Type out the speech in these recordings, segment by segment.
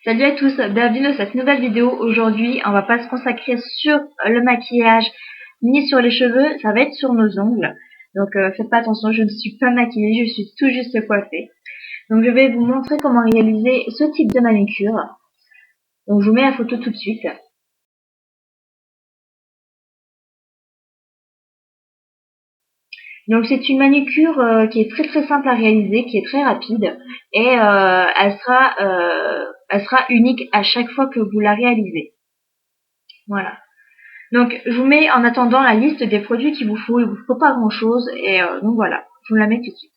Salut à tous, bienvenue dans cette nouvelle vidéo. Aujourd'hui, on va pas se consacrer sur le maquillage ni sur les cheveux, ça va être sur nos ongles. Donc faites pas attention, je ne suis pas maquillée, je suis tout juste coiffée. Donc je vais vous montrer comment réaliser ce type de manucure. Donc je vous mets la photo tout de suite. Donc c'est une manucure qui est très simple à réaliser, qui est très rapide et elle sera unique à chaque fois que vous la réalisez. Voilà. Donc je vous mets en attendant la liste des produits qu'il vous faut. Il vous faut pas grand chose et donc voilà, je vous la mets tout de suite.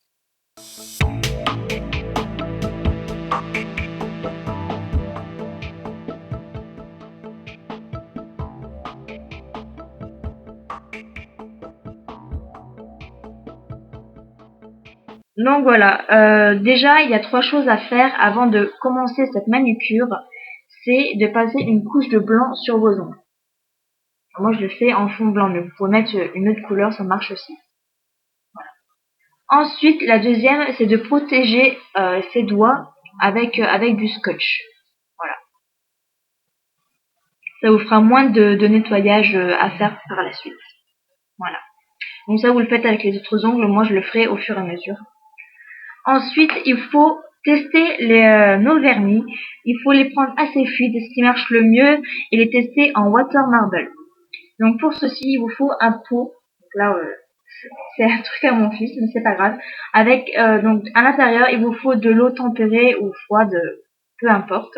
Donc voilà, déjà il y a 3 choses à faire avant de commencer cette manucure. C'est de passer une couche de blanc sur vos ongles. Moi je le fais en fond blanc, mais vous pouvez mettre une autre couleur, ça marche aussi. Voilà. Ensuite, la deuxième, c'est de protéger ses doigts avec du scotch. Voilà. Ça vous fera moins de nettoyage à faire par la suite. Voilà. Donc ça, vous le faites avec les autres ongles. Moi, je le ferai au fur et à mesure. Ensuite, il faut tester nos vernis. Il faut les prendre assez fluides, ce qui marche le mieux, et les tester en water marble. Donc pour ceci, il vous faut un pot. Donc là, c'est un truc à mon fils, mais c'est pas grave. Avec donc à l'intérieur, il vous faut de l'eau tempérée ou froide, peu importe.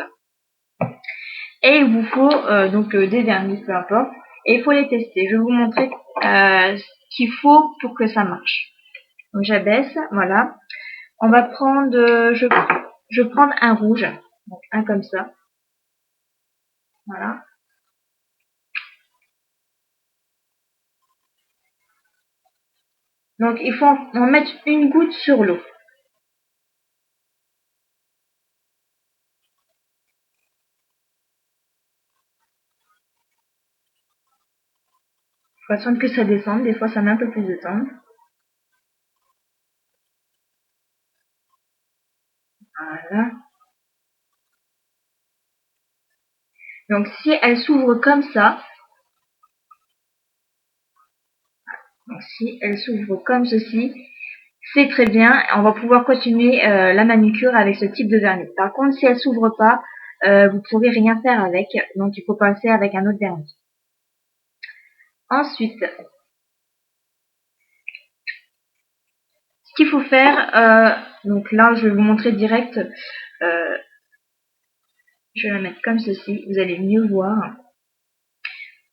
Et il vous faut donc des vernis, peu importe. Et il faut les tester. Je vais vous montrer ce qu'il faut pour que ça marche. Donc j'abaisse, voilà. On va prendre, je vais prendre un rouge, donc un comme ça. Voilà. Donc il faut en mettre une goutte sur l'eau. Il faut attendre que ça descende. Des fois ça met un peu plus de temps. Voilà. Donc si elle s'ouvre comme ça, donc si elle s'ouvre comme ceci, c'est très bien. On va pouvoir continuer la manucure avec ce type de vernis. Par contre, si elle s'ouvre pas, vous pourrez rien faire avec. Donc il faut passer avec un autre vernis. Ensuite, ce qu'il faut faire, donc là je vais vous montrer direct. Je vais la mettre comme ceci, vous allez mieux voir.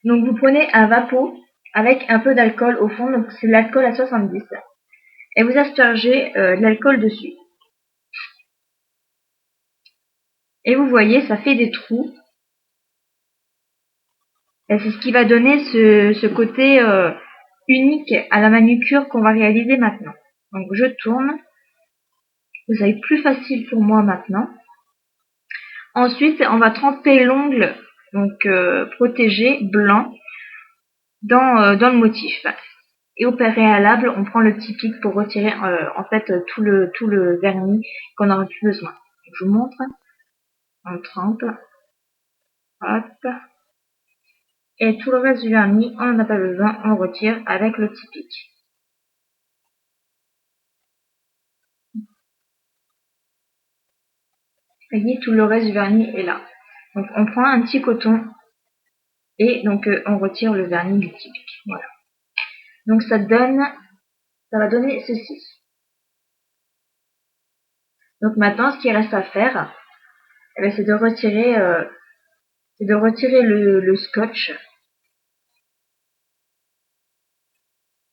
Donc vous prenez un vapeau avec un peu d'alcool au fond, donc c'est l'alcool à 70. Et vous aspergez de l'alcool dessus. Et vous voyez, ça fait des trous. Et c'est ce qui va donner ce côté unique à la manucure qu'on va réaliser maintenant. Donc je tourne. Vous avez plus facile pour moi maintenant. Ensuite, on va tremper l'ongle, donc protégé, blanc, dans le motif. Et au préalable, on prend le petit pic pour retirer en fait tout le vernis qu'on n'aura plus besoin. Je vous montre. On trempe. Hop. Et tout le reste du vernis, on n'en a pas besoin, on retire avec le petit pic. Vous voyez, tout le reste du vernis est là. Donc on prend un petit coton et donc on retire le vernis du petit pic. Voilà. Donc ça va donner ceci. Donc maintenant, ce qu'il reste à faire, c'est de retirer, le scotch.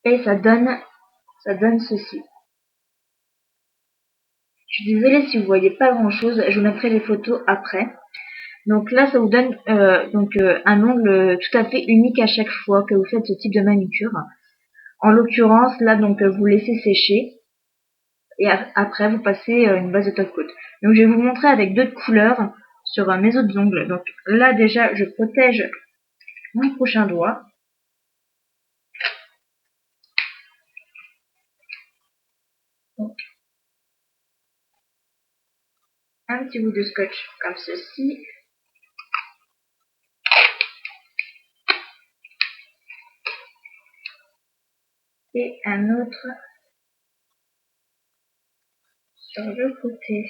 Et ça donne ceci. Je suis désolée si vous voyez pas grand chose, je vous mettrai les photos après. Donc là, ça vous donne un ongle tout à fait unique à chaque fois que vous faites ce type de manucure. En l'occurrence, là, donc vous laissez sécher et après vous passez une base de top coat. Donc je vais vous montrer avec d'autres couleurs sur mes autres ongles. Donc là déjà, je protège mon prochain doigt. Donc, un petit bout de scotch comme ceci. Et un autre sur le côté.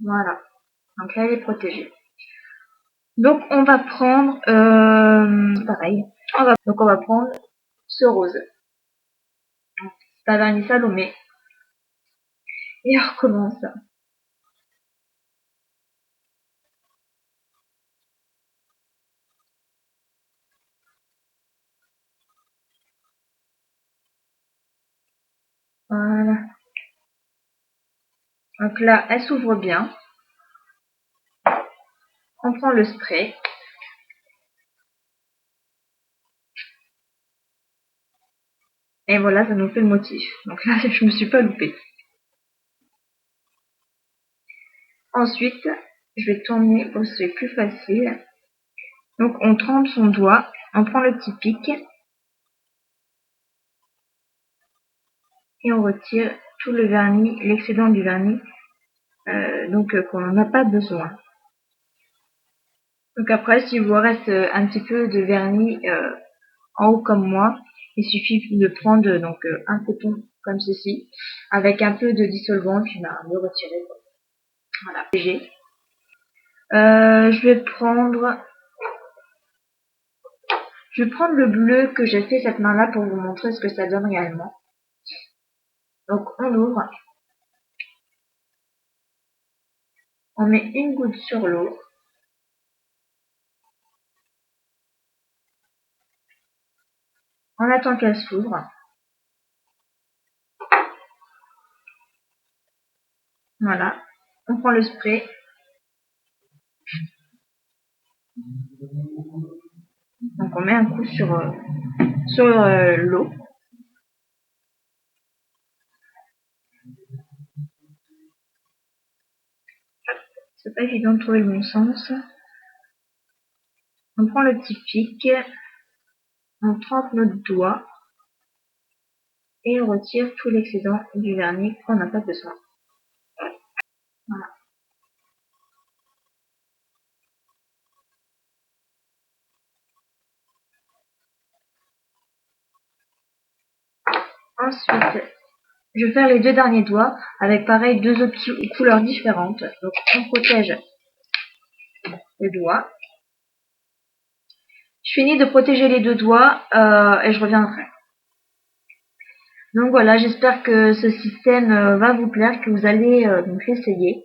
Voilà. Donc là, elle est protégée. Donc on va prendre, pareil. Donc on va prendre ce rose. C'est un vernis Salomé. Et on recommence. Voilà. Donc là, elle s'ouvre bien. On prend le spray. Et voilà, ça nous fait le motif. Donc là, je me suis pas loupée. Ensuite, je vais tourner pour que ce soit plus facile. Donc on trempe son doigt, on prend le petit pic et on retire tout le vernis, l'excédent du vernis, qu'on n'en a pas besoin. Donc après, s'il vous reste un petit peu de vernis en haut comme moi, il suffit de prendre un coton comme ceci, avec un peu de dissolvant, puis le retirer. Voilà. Je vais prendre le bleu que j'ai fait cette main-là pour vous montrer ce que ça donne réellement. Donc on ouvre, on met une goutte sur l'eau. On attend qu'elle s'ouvre. Voilà. On prend le spray. Donc on met un coup sur l'eau. C'est pas évident de trouver le bon sens. On prend le petit pic. On trempe notre doigt. Et on retire tout l'excédent du vernis qu'on n'a pas besoin. Voilà. Ensuite, je vais faire les deux derniers doigts avec pareil deux autres couleurs différentes. Donc on protège le doigt. Je finis de protéger les deux doigts et je reviens après. Donc voilà, j'espère que ce système va vous plaire, que vous allez donc l'essayer.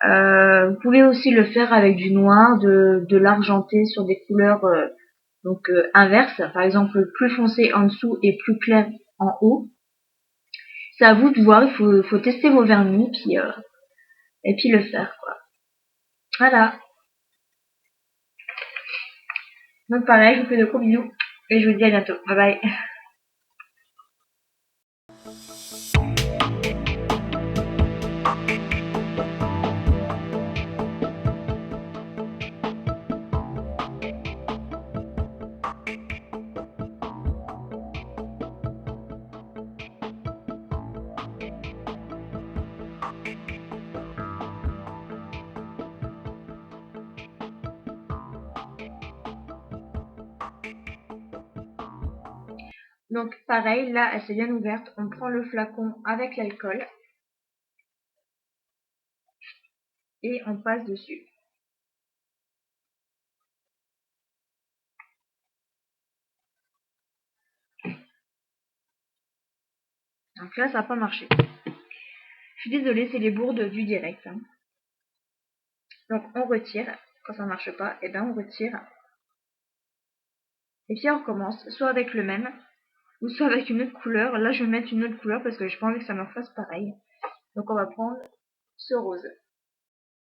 Vous pouvez aussi le faire avec du noir, de l'argenté sur des couleurs inverses, par exemple plus foncé en dessous et plus clair en haut. C'est à vous de voir, il faut tester vos vernis et puis le faire quoi. Voilà. Donc pareil, je vous fais de gros bisous et je vous dis à bientôt. Bye bye. Donc pareil, là elle s'est bien ouverte, on prend le flacon avec l'alcool et on passe dessus. Donc là ça n'a pas marché. Je suis désolée, c'est les bourdes du direct. Hein. Donc on retire, quand ça ne marche pas, et ben on retire. Et puis on recommence, soit avec le même, ou soit avec une autre couleur. Là je vais mettre une autre couleur parce que j'ai pas envie que ça me fasse pareil. Donc on va prendre ce rose.